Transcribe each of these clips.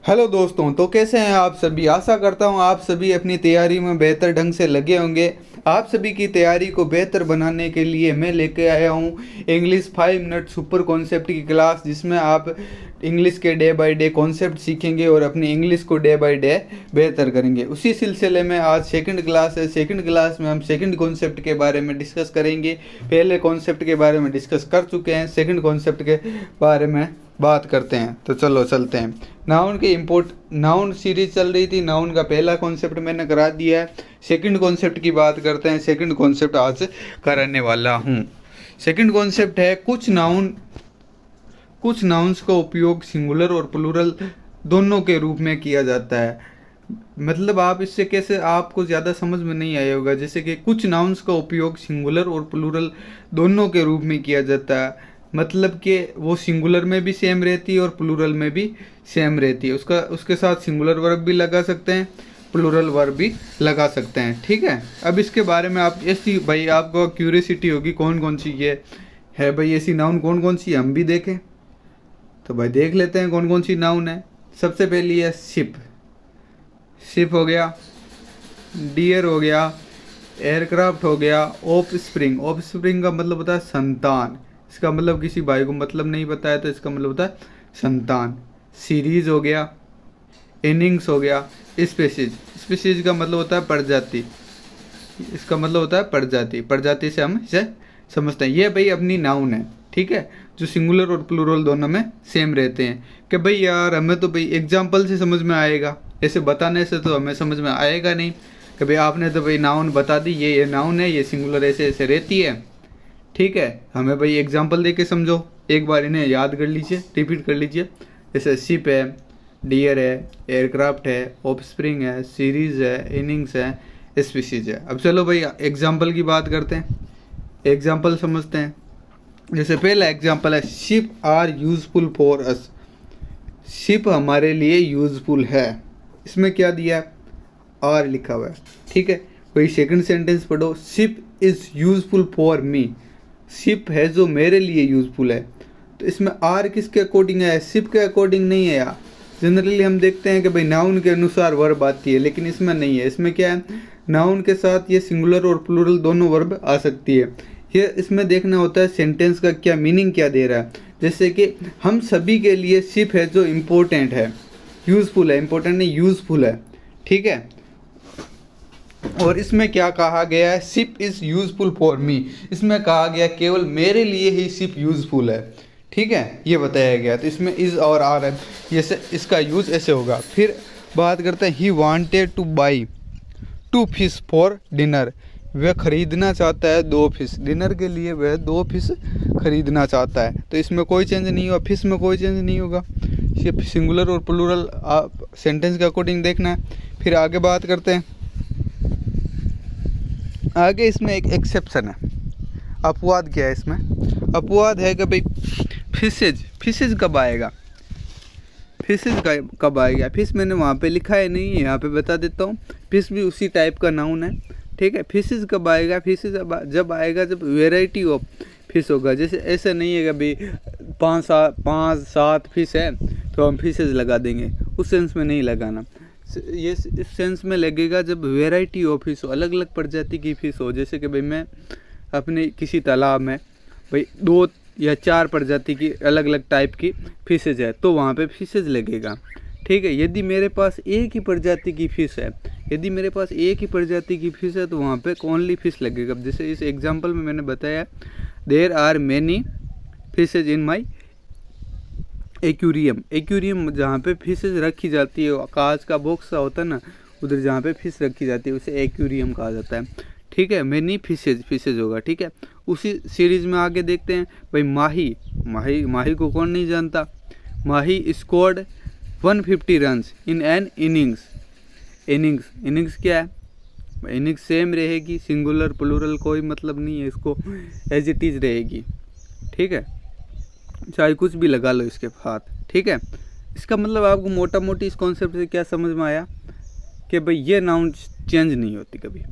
Hello दोस्तों, तो कैसे हैं आप सभी। आशा करता हूं आप सभी अपनी तैयारी में बेहतर ढंग से लगे होंगे। आप सभी की तैयारी को बेहतर बनाने के लिए मैं लेके आया हूं इंग्लिश 5 मिनट सुपर कॉन्सेप्ट की क्लास, जिसमें आप इंग्लिश के डे बाय डे कॉन्सेप्ट सीखेंगे और अपनी इंग्लिश को डे बाय डे बेहतर करेंगे। उसी सिलसिले में आज सेकंड क्लास है। सेकंड क्लास में हम सेकंड कॉन्सेप्ट के बारे में डिस्कस करेंगे। पहले कॉन्सेप्ट के बारे में डिस्कस कर चुके हैं, सेकंड कॉन्सेप्ट के बारे में बात करते हैं। तो चलो चलते हैं। नाउन सीरीज चल रही थी। नाउन का पहला कॉन्सेप्ट मैंने करा दिया है। सेकंड कॉन्सेप्ट की बात करते हैं। सेकंड कॉन्सेप्ट आज कराने वाला हूँ। सेकंड कॉन्सेप्ट है कुछ नाउन्स का उपयोग सिंगुलर और प्लूरल दोनों के रूप में किया जाता है। मतलब आप इससे कैसे, आपको ज़्यादा समझ में नहीं आया होगा। जैसे कि कुछ नाउन्स का उपयोग सिंगुलर और प्लूरल दोनों के रूप में किया जाता है। मतलब कि वो सिंगुलर में भी सेम रहती है और प्लूरल में भी सेम रहती है। उसके साथ सिंगुलर वर्ब भी लगा सकते हैं, प्लूरल वर्ब भी लगा सकते हैं। ठीक है। अब इसके बारे में आप ऐसी भाई आपको क्यूरियोसिटी होगी कौन कौन सी ये है भाई, ऐसी नाउन कौन कौन सी हम भी देखें। तो भाई देख लेते हैं कौन कौन सी नाउन है। सबसे पहली है शिप। शिप हो गया, डियर हो गया, एयरक्राफ्ट हो गया, ऑफ स्प्रिंग। ऑफ स्प्रिंग का मतलब होता है संतान। इसका मतलब किसी भाई को मतलब नहीं पता है तो इसका मतलब होता है संतान। सीरीज हो गया, इनिंग्स हो गया, स्पीशीज। स्पीशीज का मतलब होता है प्रजाति। इसका मतलब होता है प्रजाति। प्रजाति से हम इसे समझते हैं। ये भाई अपनी नाउन है। ठीक है, जो सिंगुलर और प्लूरल दोनों में सेम रहते हैं। कि भाई यार हमें तो भाई एग्जाम्पल से समझ में आएगा, ऐसे बताने से तो हमें समझ में आएगा नहीं। कि भाई आपने तो भाई नाउन बता दी, ये नाउन है, ये सिंगुलर ऐसे ऐसे रहती है। ठीक है, हमें भाई एग्जाम्पल दे के समझो। एक बार इन्हें याद कर लीजिए, रिपीट कर लीजिए। जैसे शिप है, डियर है, एयरक्राफ्ट है, ऑफस्प्रिंग है, सीरीज है, इनिंग्स है, स्पीशीज है। अब चलो भाई एग्जाम्पल की बात करते हैं, एग्जाम्पल समझते हैं। जैसे पहला एग्जाम्पल है ship are useful for us. Ship हमारे लिए यूजफुल है। इसमें क्या दिया है, आर लिखा हुआ है। ठीक है, कोई सेकंड सेंटेंस पढ़ो। Ship is useful for me. Ship है जो मेरे लिए यूजफुल है। तो इसमें आर किसके अकॉर्डिंग है, शिप के अकॉर्डिंग नहीं है यार। जनरली हम देखते हैं कि भाई नाउन के अनुसार वर्ब आती है, लेकिन इसमें नहीं है। इसमें क्या है, नाउन के साथ ये सिंगुलर और प्लूरल दोनों वर्ब आ सकती है। ये इसमें देखना होता है सेंटेंस का क्या मीनिंग क्या दे रहा है। जैसे कि हम सभी के लिए शिप है जो इम्पोर्टेंट है, यूजफुल है, इम्पोर्टेंट नहीं यूजफुल है। ठीक है, और इसमें क्या कहा गया है, ship is useful for me. इसमें कहा गया केवल मेरे लिए ही शिप यूजफुल है। ठीक है, ये बताया गया। तो इसमें इज़ और आर है, जैसे इसका यूज़ ऐसे होगा। फिर बात करते हैं he wanted two by 2 fish for dinner. वह खरीदना चाहता है 2 फिश। डिनर के लिए वह 2 फिश खरीदना चाहता है। तो इसमें कोई चेंज नहीं हुआ, फिश में कोई चेंज नहीं होगा। सिर्फ सिंगुलर और प्लूरल आप सेंटेंस के अकॉर्डिंग देखना है। फिर आगे बात करते हैं। आगे इसमें एक एक्सेप्शन है, अपवाद। क्या है इसमें, अपवाद है कि भाई फिशेज कब आएगा। फिशेज कब आएगा, फिश मैंने वहाँ पे लिखा है नहीं, यहाँ पे बता देता हूँ। फिश भी उसी टाइप का नाउन है। ठीक है, फिशेज कब आएगा, फिशेज जब आएगा जब वेराइटी ऑफ फिश होगा। जैसे ऐसा नहीं है कि भाई 5-7 फिश है तो हम फिशेज लगा देंगे, उस सेंस में नहीं लगाना। ये इस सेंस में लगेगा जब वेराइटी ऑफ फिश हो, अलग अलग प्रजाति की फिश हो। जैसे कि भाई मैं अपने किसी तालाब में भाई 2 या 4 प्रजाति की अलग अलग टाइप की फिशेज है, तो वहाँ पे फिशेज लगेगा। ठीक है, यदि मेरे पास एक ही प्रजाति की फ़िश है, तो वहाँ पे ओनली फिश लगेगा। जैसे इस एग्जांपल में मैंने बताया, there are many fishes in my aquarium जहाँ पे फिशेज रखी जाती है, कांच का बॉक्स होता है ना, उधर जहाँ पे फिश रखी जाती है उसे एक्वेरियम कहा जाता है। ठीक है, मैनी फिशेज होगा। ठीक है, उसी सीरीज में आगे देखते हैं भाई माही को कौन नहीं जानता। Mahi scored 150 runs in an innings क्या है, इनिंग्स सेम रहेगी, सिंगुलर प्लूरल कोई मतलब नहीं है, इसको एज इट इज़ रहेगी। ठीक है, चाहे कुछ भी लगा लो इसके साथ। ठीक है, इसका मतलब आपको मोटा मोटी इस कॉन्सेप्ट से क्या समझ में आया कि भाई ये नाउन चेंज नहीं होती कभी।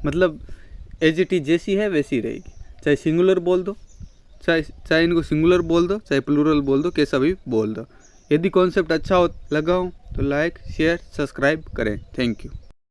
मतलब एज इट इज जैसी है वैसी रहेगी, चाहे सिंगुलर बोल दो, चाहे इनको सिंगुलर बोल दो, चाहे प्लूरल बोल दो, कैसा भी बोल दो। यदि कॉन्सेप्ट अच्छा हो लगा हो तो लाइक शेयर सब्सक्राइब करें। Thank you.